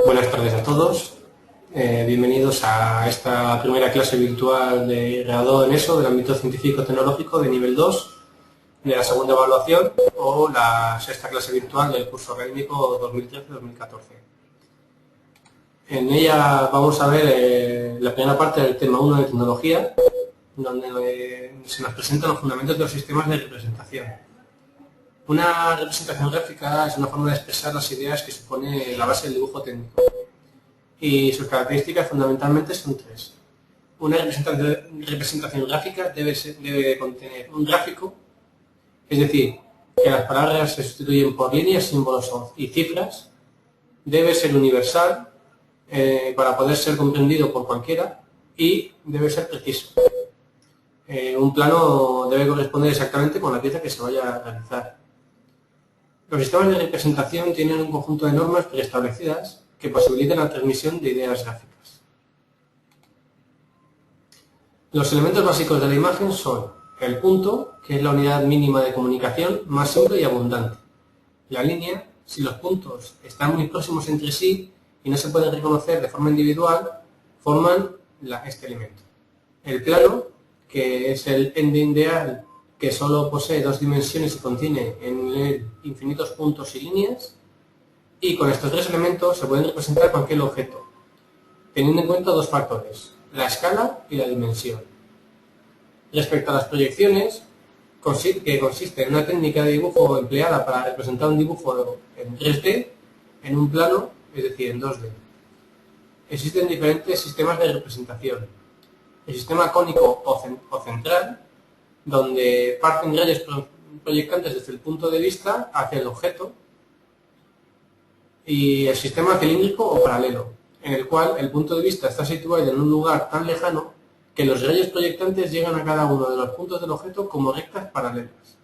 Buenas tardes a todos. Bienvenidos a esta primera clase virtual de graduado en ESO del ámbito científico-tecnológico de nivel 2 de la segunda evaluación o la sexta clase virtual del curso académico 2013-2014. En ella vamos a ver la primera parte del tema 1 de tecnología, donde se nos presentan los fundamentos de los sistemas de representación. Una representación gráfica es una forma de expresar las ideas que supone la base del dibujo técnico. Y sus características fundamentalmente son tres. Una representación gráfica debe contener un gráfico, es decir, que las palabras se sustituyen por líneas, símbolos y cifras. Debe ser universal para poder ser comprendido por cualquiera y debe ser preciso. Un plano debe corresponder exactamente con la pieza que se vaya a realizar. Los sistemas de representación tienen un conjunto de normas preestablecidas que posibilitan la transmisión de ideas gráficas. Los elementos básicos de la imagen son el punto, que es la unidad mínima de comunicación más simple y abundante. La línea, si los puntos están muy próximos entre sí y no se pueden reconocer de forma individual, forman este elemento. El plano, que es el ente ideal, que solo posee dos dimensiones y contiene en él infinitos puntos y líneas, y con estos tres elementos se pueden representar cualquier objeto, teniendo en cuenta dos factores, la escala y la dimensión. Respecto a las proyecciones, que consiste en una técnica de dibujo empleada para representar un dibujo en 3D, en un plano, es decir, en 2D. Existen diferentes sistemas de representación. El sistema cónico o central, donde parten rayos proyectantes desde el punto de vista hacia el objeto, y el sistema cilíndrico o paralelo, en el cual el punto de vista está situado en un lugar tan lejano que los rayos proyectantes llegan a cada uno de los puntos del objeto como rectas paralelas.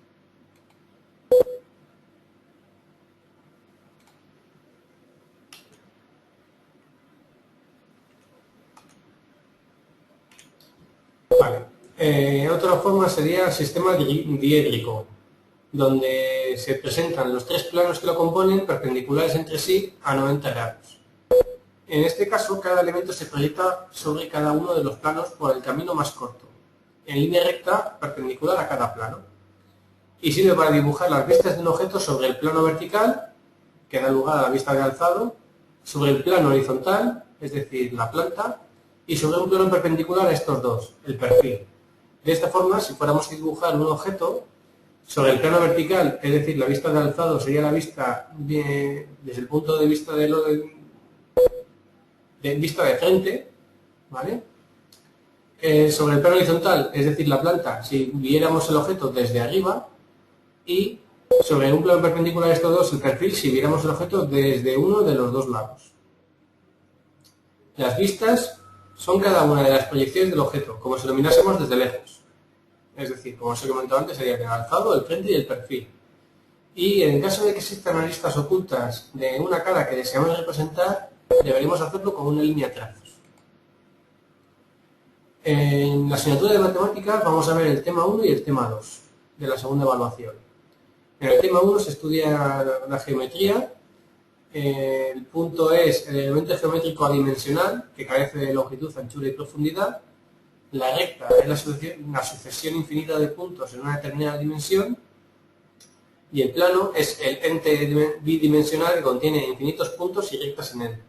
Otra forma sería el sistema diédrico, donde se presentan los tres planos que lo componen perpendiculares entre sí a 90 grados. En este caso, cada elemento se proyecta sobre cada uno de los planos por el camino más corto, en línea recta perpendicular a cada plano, y sirve para dibujar las vistas de un objeto sobre el plano vertical, que da lugar a la vista de alzado, sobre el plano horizontal, es decir, la planta, y sobre un plano perpendicular a estos dos, el perfil. De esta forma, si fuéramos a dibujar un objeto sobre el plano vertical, es decir, la vista de alzado sería la vista desde el punto de vista vista de frente, ¿vale? Sobre el plano horizontal, es decir, la planta, si viéramos el objeto desde arriba, y sobre un plano perpendicular a estos dos, el perfil, si viéramos el objeto desde uno de los dos lados. Las vistas son cada una de las proyecciones del objeto, como si lo mirásemos desde lejos. Es decir, como os he comentado antes, sería el alzado, el frente y el perfil. Y en caso de que existan aristas ocultas de una cara que deseamos representar, deberíamos hacerlo con una línea de trazos. En la asignatura de matemáticas vamos a ver el tema 1 y el tema 2 de la segunda evaluación. En el tema 1 se estudia la geometría. El punto es el elemento geométrico adimensional, que carece de longitud, anchura y profundidad. La recta es la sucesión infinita de puntos en una determinada dimensión. Y el plano es el ente bidimensional que contiene infinitos puntos y rectas en él.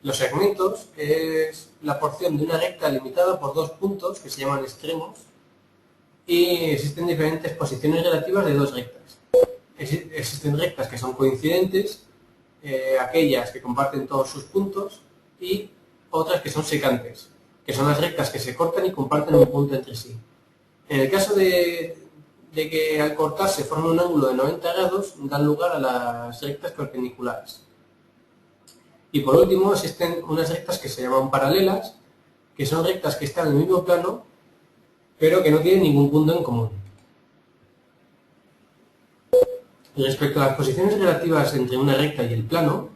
Los segmentos es la porción de una recta limitada por dos puntos que se llaman extremos, y existen diferentes posiciones relativas de dos rectas. Existen rectas que son coincidentes, aquellas que comparten todos sus puntos, y otras que son secantes, que son las rectas que se cortan y comparten un punto entre sí. En el caso de que al cortarse forme un ángulo de 90 grados, dan lugar a las rectas perpendiculares. Y por último, existen unas rectas que se llaman paralelas, que son rectas que están en el mismo plano, pero que no tienen ningún punto en común. Respecto a las posiciones relativas entre una recta y el plano,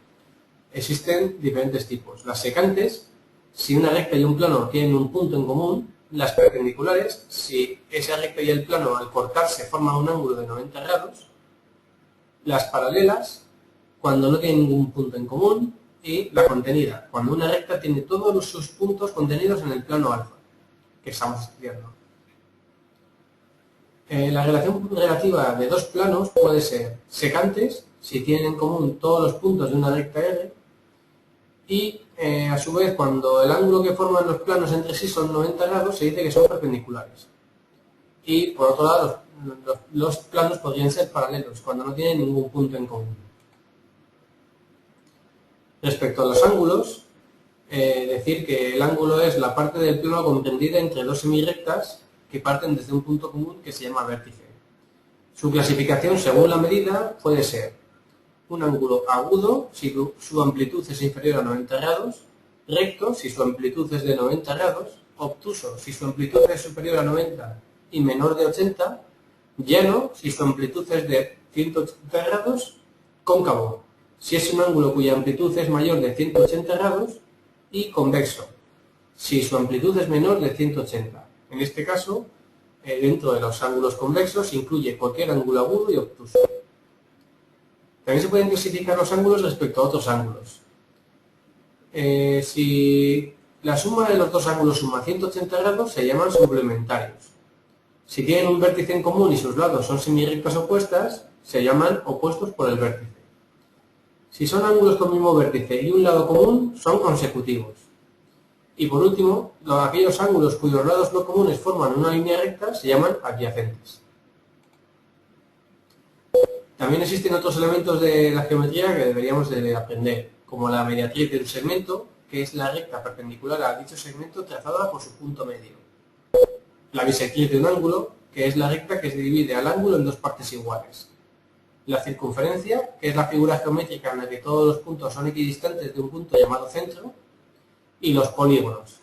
existen diferentes tipos. Las secantes, si una recta y un plano tienen un punto en común. Las perpendiculares, si esa recta y el plano al cortarse forman un ángulo de 90 grados. Las paralelas, cuando no tienen ningún punto en común. y la contenida, cuando una recta tiene todos sus puntos contenidos en el plano alfa, que estamos estudiando. La relación relativa de dos planos puede ser secantes, si tienen en común todos los puntos de una recta R, y a su vez cuando el ángulo que forman los planos entre sí son 90 grados, se dice que son perpendiculares. Y por otro lado, los planos podrían ser paralelos, cuando no tienen ningún punto en común. Respecto a los ángulos, decir que el ángulo es la parte del plano comprendida entre dos semirectas que parten desde un punto común que se llama vértice. Su clasificación según la medida puede ser un ángulo agudo si su amplitud es inferior a 90 grados, recto si su amplitud es de 90 grados, obtuso si su amplitud es superior a 90 y menor de 80, llano si su amplitud es de 180 grados, cóncavo si es un ángulo cuya amplitud es mayor de 180 grados y convexo si su amplitud es menor de 180. En este caso, dentro de los ángulos convexos incluye cualquier ángulo agudo y obtuso. También se pueden clasificar los ángulos respecto a otros ángulos. Si la suma de los dos ángulos suma 180 grados, se llaman suplementarios. Si tienen un vértice en común y sus lados son semirrectas opuestas, se llaman opuestos por el vértice. Si son ángulos con mismo vértice y un lado común, son consecutivos. Y por último, aquellos ángulos cuyos lados no comunes forman una línea recta se llaman adyacentes. También existen otros elementos de la geometría que deberíamos de aprender, como la mediatriz de un segmento, que es la recta perpendicular a dicho segmento trazada por su punto medio. La bisectriz de un ángulo, que es la recta que se divide al ángulo en dos partes iguales. La circunferencia, que es la figura geométrica en la que todos los puntos son equidistantes de un punto llamado centro. Y los polígonos.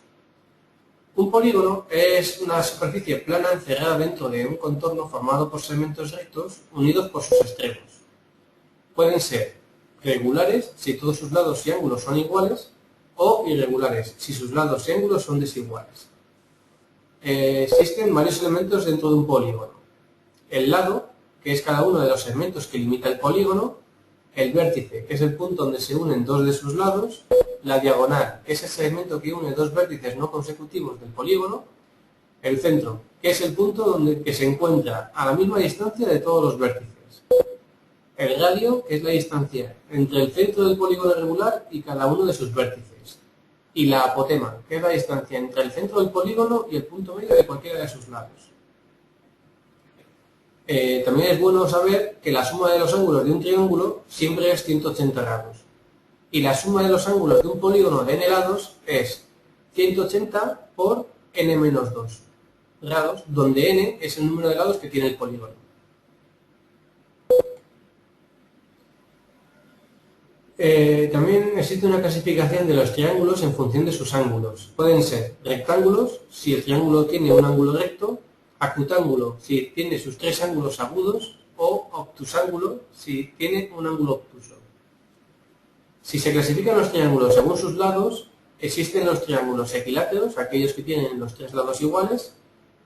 Un polígono es una superficie plana encerrada dentro de un contorno formado por segmentos rectos unidos por sus extremos. Pueden ser regulares si todos sus lados y ángulos son iguales, o irregulares si sus lados y ángulos son desiguales. Existen varios elementos dentro de un polígono. El lado, que es cada uno de los segmentos que limita el polígono, el vértice, que es el punto donde se unen dos de sus lados, la diagonal, que es el segmento que une dos vértices no consecutivos del polígono, el centro, que es el punto que se encuentra a la misma distancia de todos los vértices, el radio, que es la distancia entre el centro del polígono regular y cada uno de sus vértices, y la apotema, que es la distancia entre el centro del polígono y el punto medio de cualquiera de sus lados. También es bueno saber que la suma de los ángulos de un triángulo siempre es 180 grados. Y la suma de los ángulos de un polígono de n lados es 180 por n-2 grados, donde n es el número de lados que tiene el polígono. También existe una clasificación de los triángulos en función de sus ángulos. Pueden ser rectángulos, si el triángulo tiene un ángulo recto, acutángulo, si tiene sus tres ángulos agudos, o obtusángulo, si tiene un ángulo obtuso. Si se clasifican los triángulos según sus lados, existen los triángulos equiláteros, aquellos que tienen los tres lados iguales,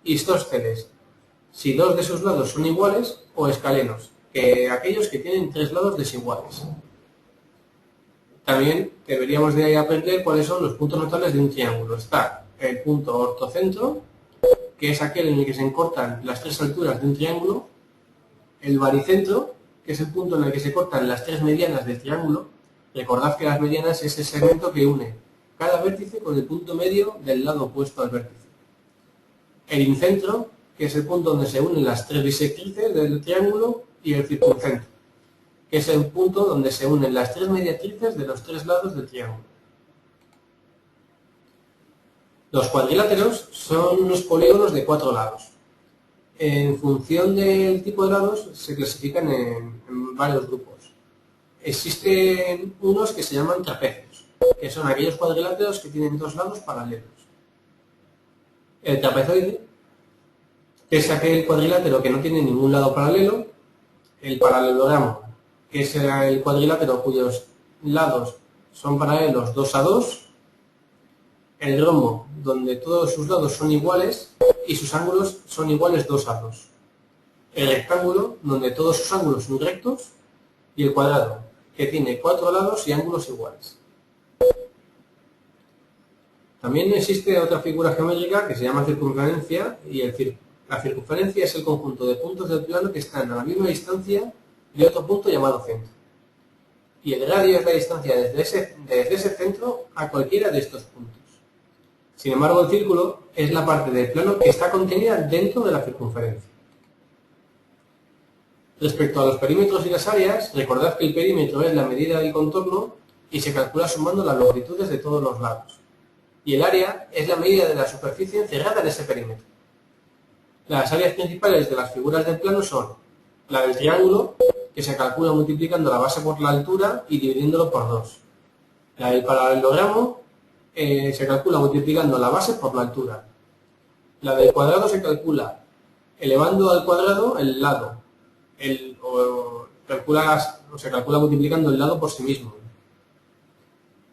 isósceles, si dos de sus lados son iguales, o escalenos, aquellos que tienen tres lados desiguales. También deberíamos de aprender cuáles son los puntos notables de un triángulo. Está el punto ortocentro, que es aquel en el que se cortan las tres alturas de un triángulo, el baricentro, que es el punto en el que se cortan las tres medianas del triángulo. Recordad que las medianas es el segmento que une cada vértice con el punto medio del lado opuesto al vértice. El incentro, que es el punto donde se unen las tres bisectrices del triángulo, y el circuncentro, que es el punto donde se unen las tres mediatrices de los tres lados del triángulo. Los cuadriláteros son unos polígonos de 4 lados. En función del tipo de lados se clasifican en varios grupos. Existen unos que se llaman trapecios, que son aquellos cuadriláteros que tienen dos lados paralelos. El trapezoide, que es aquel cuadrilátero que no tiene ningún lado paralelo. El paralelogramo, que es el cuadrilátero cuyos lados son paralelos 2 a 2. El rombo, donde todos sus lados son iguales y sus ángulos son iguales 2 a 2. El rectángulo, donde todos sus ángulos son rectos. Y el cuadrado, que tiene 4 lados y ángulos iguales. También existe otra figura geométrica que se llama circunferencia y la circunferencia es el conjunto de puntos del plano que están a la misma distancia de otro punto llamado centro. Y el radio es la distancia desde ese centro a cualquiera de estos puntos. Sin embargo, el círculo es la parte del plano que está contenida dentro de la circunferencia. Respecto a los perímetros y las áreas, recordad que el perímetro es la medida del contorno y se calcula sumando las longitudes de todos los lados. Y el área es la medida de la superficie encerrada en ese perímetro. Las áreas principales de las figuras del plano son la del triángulo, que se calcula multiplicando la base por la altura y dividiéndolo por 2. La del paralelogramo se calcula multiplicando la base por la altura. La del cuadrado se calcula elevando al cuadrado el lado. Se calcula multiplicando el lado por sí mismo.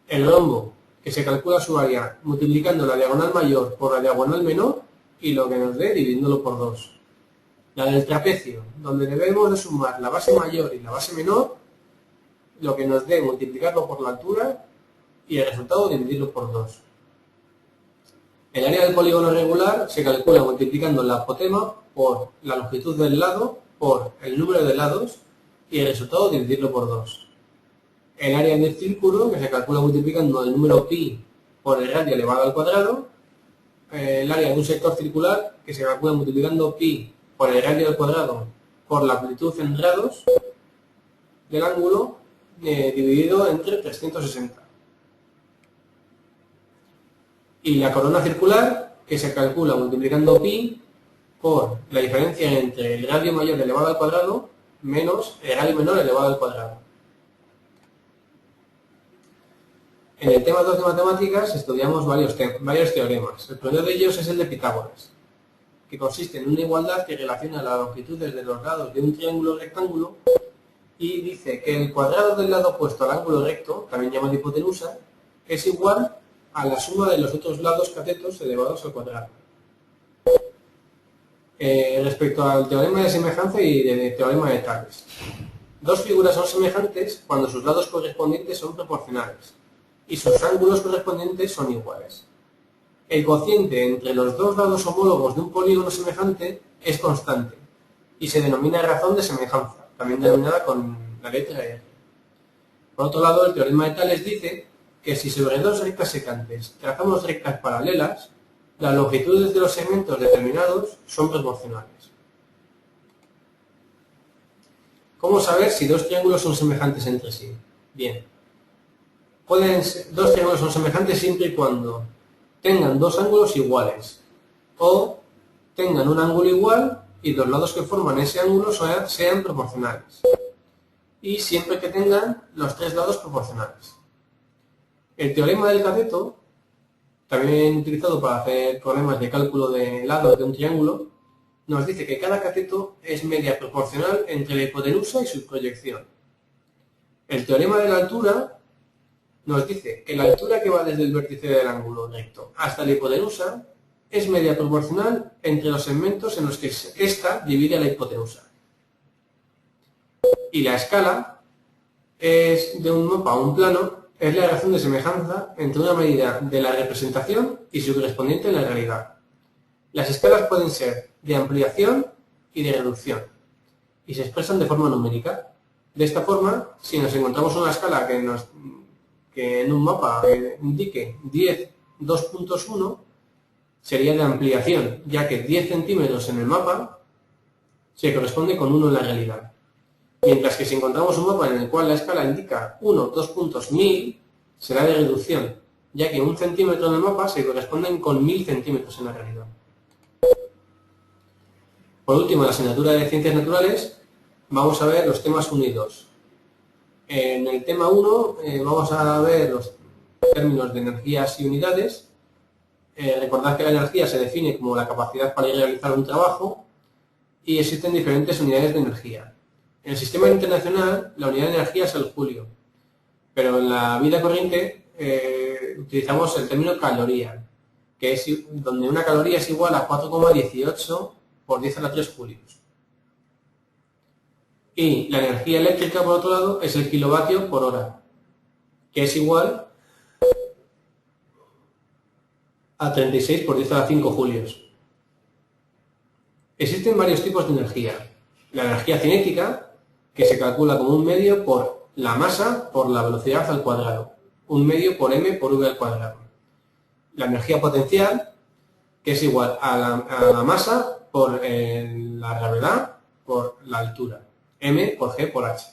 El rombo, que se calcula su área multiplicando la diagonal mayor por la diagonal menor y lo que nos dé dividiéndolo por 2. La del trapecio, donde debemos de sumar la base mayor y la base menor, lo que nos dé multiplicarlo por la altura y el resultado dividirlo por 2. El área del polígono regular se calcula multiplicando la apotema por la longitud del lado por el número de lados y el resultado dividirlo por 2. El área del círculo, que se calcula multiplicando el número pi por el radio elevado al cuadrado. El área de un sector circular, que se calcula multiplicando pi por el radio al cuadrado por la amplitud en grados del ángulo dividido entre 360. Y la corona circular, que se calcula multiplicando pi por la diferencia entre el radio mayor elevado al cuadrado menos el radio menor elevado al cuadrado. En el tema 2 de matemáticas estudiamos varios teoremas. El primero de ellos es el de Pitágoras, que consiste en una igualdad que relaciona las longitudes de los lados de un triángulo rectángulo y dice que el cuadrado del lado opuesto al ángulo recto, también llamado hipotenusa, es igual a la suma de los otros lados catetos elevados al cuadrado. Respecto al teorema de semejanza y del teorema de Tales. Dos figuras son semejantes cuando sus lados correspondientes son proporcionales y sus ángulos correspondientes son iguales. El cociente entre los dos lados homólogos de un polígono semejante es constante y se denomina razón de semejanza, también denominada con la letra R. Por otro lado, el teorema de Tales dice que si sobre dos rectas secantes trazamos rectas paralelas, las longitudes de los segmentos determinados son proporcionales. ¿Cómo saber si dos triángulos son semejantes entre sí? Bien, dos triángulos son semejantes siempre y cuando tengan dos ángulos iguales o tengan un ángulo igual y los lados que forman ese ángulo sean proporcionales y siempre que tengan los tres lados proporcionales. El teorema del cateto, también utilizado para hacer problemas de cálculo de lados de un triángulo, nos dice que cada cateto es media proporcional entre la hipotenusa y su proyección. El teorema de la altura nos dice que la altura que va desde el vértice del ángulo recto hasta la hipotenusa es media proporcional entre los segmentos en los que ésta divide a la hipotenusa. Y la escala es de un mapa a un plano, es la razón de semejanza entre una medida de la representación y su correspondiente en la realidad. Las escalas pueden ser de ampliación y de reducción y se expresan de forma numérica. De esta forma, si nos encontramos una escala que en un mapa indique 10, 2.1, sería de ampliación, ya que 10 centímetros en el mapa se corresponde con 1 en la realidad. Mientras que si encontramos un mapa en el cual la escala indica 1, 2 puntos 1000, será de reducción, ya que 1 centímetro en el mapa se corresponden con 1000 centímetros en la realidad. Por último, en la asignatura de Ciencias Naturales vamos a ver los temas 1 y 2. En el tema 1 vamos a ver los términos de energías y unidades. Recordad que la energía se define como la capacidad para realizar un trabajo y existen diferentes unidades de energía. En el sistema internacional, la unidad de energía es el julio, pero en la vida corriente utilizamos el término caloría, que es donde una caloría es igual a 4,18 por 10 a la 3 julios. Y la energía eléctrica, por otro lado, es el kilovatio por hora, que es igual a 36 por 10 a la 5 julios. Existen varios tipos de energía. La energía cinética, que se calcula como un medio por la masa por la velocidad al cuadrado. Un medio por m por v al cuadrado. La energía potencial, que es igual a la masa por la gravedad por la altura. M por g por h.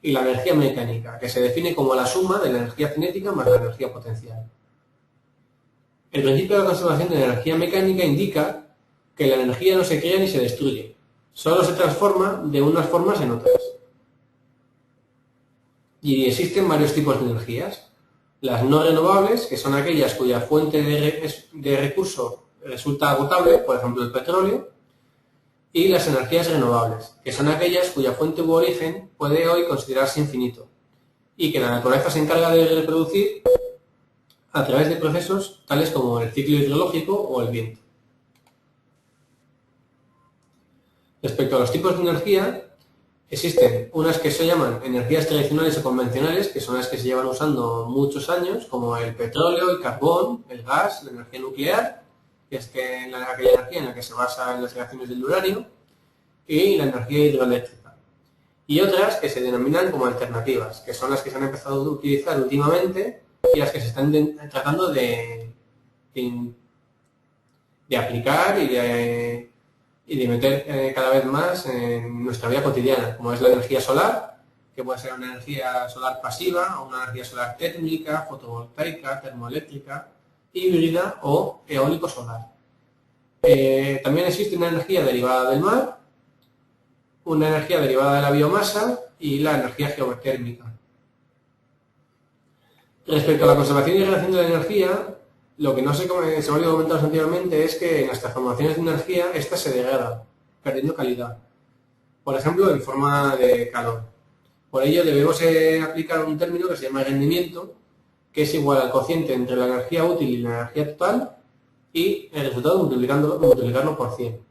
Y la energía mecánica, que se define como la suma de la energía cinética más la energía potencial. El principio de la conservación de la energía mecánica indica que la energía no se crea ni se destruye, solo se transforma de unas formas en otras. Y existen varios tipos de energías. Las no renovables, que son aquellas cuya fuente de recurso resulta agotable, por ejemplo el petróleo, y las energías renovables, que son aquellas cuya fuente u origen puede hoy considerarse infinito, y que la naturaleza se encarga de reproducir a través de procesos tales como el ciclo hidrológico o el viento. Respecto a los tipos de energía, existen unas que se llaman energías tradicionales o convencionales, que son las que se llevan usando muchos años, como el petróleo, el carbón, el gas, la energía nuclear, que es aquella energía en la que se basa en las reacciones del uranio, y la energía hidroeléctrica. Y otras que se denominan como alternativas, que son las que se han empezado a utilizar últimamente y las que se están tratando de aplicar y de meter cada vez más en nuestra vida cotidiana, como es la energía solar, que puede ser una energía solar pasiva o una energía solar térmica, fotovoltaica, termoeléctrica, híbrida o eólico solar. También existe una energía derivada del mar, una energía derivada de la biomasa y la energía geotérmica. Respecto a la conservación y generación de la energía, lo que no se me olvidó comentaros anteriormente es que en las transformaciones de energía esta se degrada, perdiendo calidad. Por ejemplo, en forma de calor. Por ello debemos aplicar un término que se llama rendimiento, que es igual al cociente entre la energía útil y la energía total, y el resultado multiplicarlo por 100.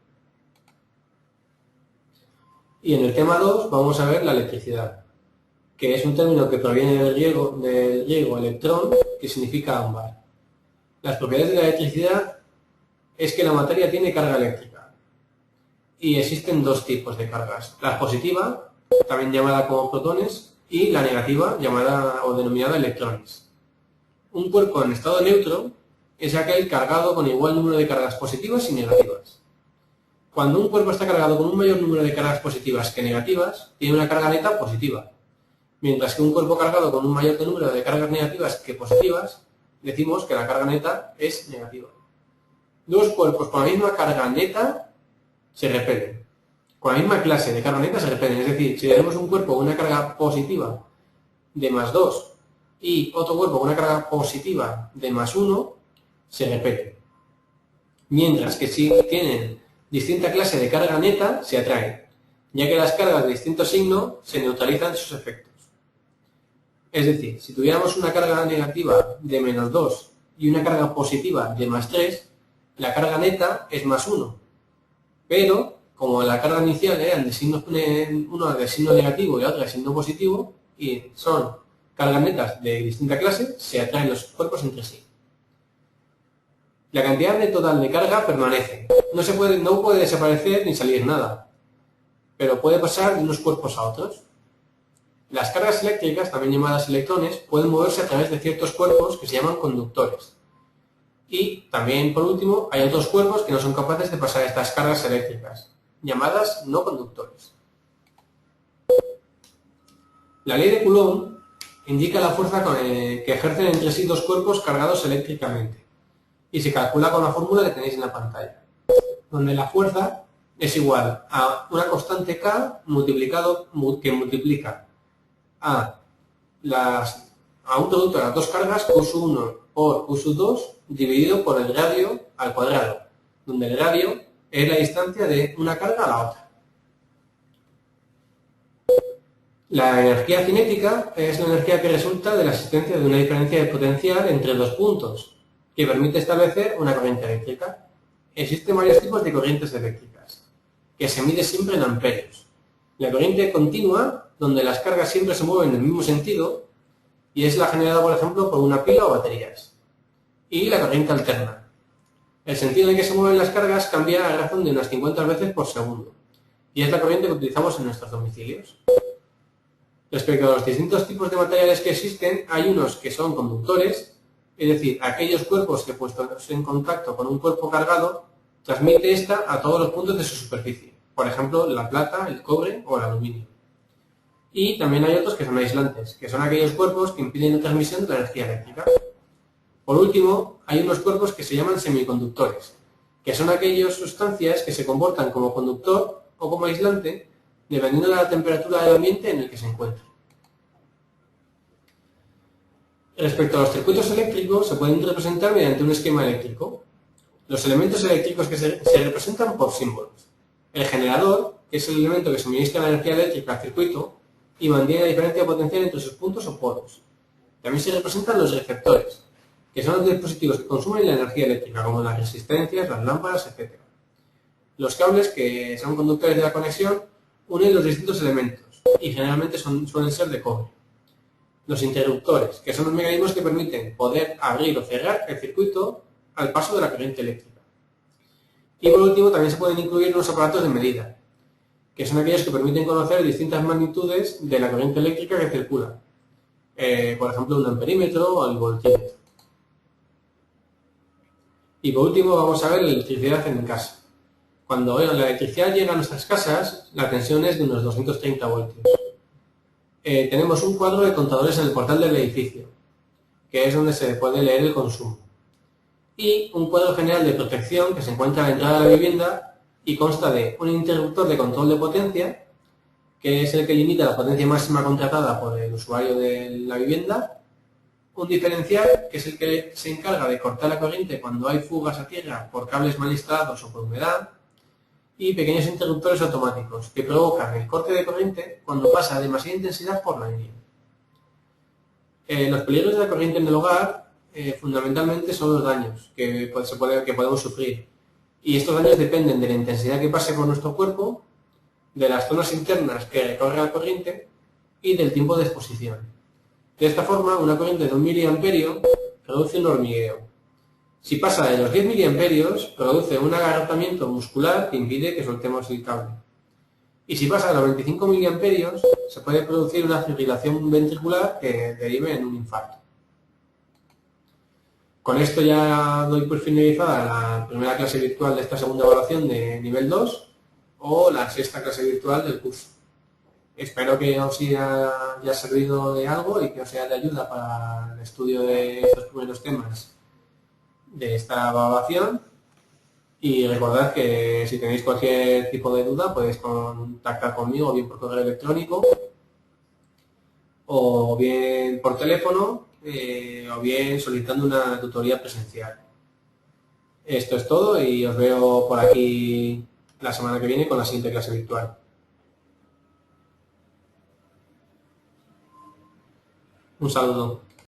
Y en el tema 2 vamos a ver la electricidad, que es un término que proviene del griego electrón, que significa ámbar. Las propiedades de la electricidad es que la materia tiene carga eléctrica. Y existen dos tipos de cargas. La positiva, también llamada como protones, y la negativa, llamada o denominada electrones. Un cuerpo en estado neutro es aquel cargado con igual número de cargas positivas y negativas. Cuando un cuerpo está cargado con un mayor número de cargas positivas que negativas, tiene una carga neta positiva. Mientras que un cuerpo cargado con un mayor número de cargas negativas que positivas, decimos que la carga neta es negativa. Dos cuerpos con la misma carga neta se repelen. Con la misma clase de carga neta se repelen. Es decir, si tenemos un cuerpo con una carga positiva de más 2 y otro cuerpo con una carga positiva de más 1, se repelen. Mientras que si tienen distinta clase de carga neta, se atraen, ya que las cargas de distinto signo se neutralizan sus efectos. Es decir, si tuviéramos una carga negativa de menos 2 y una carga positiva de más 3, la carga neta es más 1. Pero, como la carga inicial eran de signo, una de signo negativo y la otra de signo positivo, y son cargas netas de distinta clase, se atraen los cuerpos entre sí. La cantidad total de carga permanece. No puede desaparecer ni salir nada, pero puede pasar de unos cuerpos a otros. Las cargas eléctricas, también llamadas electrones, pueden moverse a través de ciertos cuerpos que se llaman conductores. Y también, por último, hay otros cuerpos que no son capaces de pasar estas cargas eléctricas, llamadas no conductores. La ley de Coulomb indica la fuerza que ejercen entre sí dos cuerpos cargados eléctricamente y se calcula con la fórmula que tenéis en la pantalla, donde la fuerza es igual a una constante K que multiplica a un producto de las dos cargas, Q1 por Q2, dividido por el radio al cuadrado, donde el radio es la distancia de una carga a la otra. La energía cinética es la energía que resulta de la existencia de una diferencia de potencial entre dos puntos, que permite establecer una corriente eléctrica. Existen varios tipos de corrientes eléctricas, que se mide siempre en amperios. La corriente continua, donde las cargas siempre se mueven en el mismo sentido, y es la generada, por ejemplo, por una pila o baterías. y la corriente alterna. El sentido en que se mueven las cargas cambia a razón de unas 50 veces por segundo, y es la corriente que utilizamos en nuestros domicilios. Respecto a los distintos tipos de materiales que existen, hay unos que son conductores, es decir, aquellos cuerpos que puestos en contacto con un cuerpo cargado, transmite ésta a todos los puntos de su superficie, por ejemplo, la plata, el cobre o el aluminio. Y también hay otros que son aislantes, que son aquellos cuerpos que impiden la transmisión de la energía eléctrica. Por último, hay unos cuerpos que se llaman semiconductores, que son aquellas sustancias que se comportan como conductor o como aislante, dependiendo de la temperatura del ambiente en el que se encuentre. Respecto a los circuitos eléctricos, se pueden representar mediante un esquema eléctrico. Los elementos eléctricos que se representan por símbolos. El generador, que es el elemento que suministra la energía eléctrica al circuito y mantiene la diferencia potencial entre sus puntos o polos. También se representan los receptores, que son los dispositivos que consumen la energía eléctrica, como las resistencias, las lámparas, etc. Los cables, que son conductores de la conexión, unen los distintos elementos y generalmente suelen ser de cobre. Los interruptores, que son los mecanismos que permiten poder abrir o cerrar el circuito al paso de la corriente eléctrica. Y por último, también se pueden incluir unos aparatos de medida, que son aquellos que permiten conocer distintas magnitudes de la corriente eléctrica que circula. Por ejemplo, un amperímetro o el voltímetro. Y por último, vamos a ver la electricidad en casa. Cuando la electricidad llega a nuestras casas, la tensión es de unos 230 voltios. Tenemos un cuadro de contadores en el portal del edificio, que es donde se puede leer el consumo. Y un cuadro general de protección que se encuentra a la entrada de la vivienda y consta de un interruptor de control de potencia, que es el que limita la potencia máxima contratada por el usuario de la vivienda, un diferencial, que es el que se encarga de cortar la corriente cuando hay fugas a tierra por cables mal instalados o por humedad, y pequeños interruptores automáticos que provocan el corte de corriente cuando pasa demasiada intensidad por la línea. Los peligros de la corriente en el hogar fundamentalmente son los daños que podemos sufrir, y estos daños dependen de la intensidad que pase por nuestro cuerpo, de las zonas internas que recorre la corriente y del tiempo de exposición. De esta forma, una corriente de 1 miliamperio produce un hormigueo. Si pasa de los 10 miliamperios, produce un agarrotamiento muscular que impide que soltemos el cable. Y si pasa de los 25 miliamperios, se puede producir una fibrilación ventricular que derive en un infarto. Con esto ya doy por finalizada la primera clase virtual de esta segunda evaluación de nivel 2 o la sexta clase virtual del curso. Espero que os haya servido de algo y que os sea de ayuda para el estudio de estos primeros temas de esta evaluación, y recordad que si tenéis cualquier tipo de duda podéis contactar conmigo bien por correo electrónico o bien por teléfono o bien solicitando una tutoría presencial. Esto es todo y os veo por aquí la semana que viene con la siguiente clase virtual. Un saludo.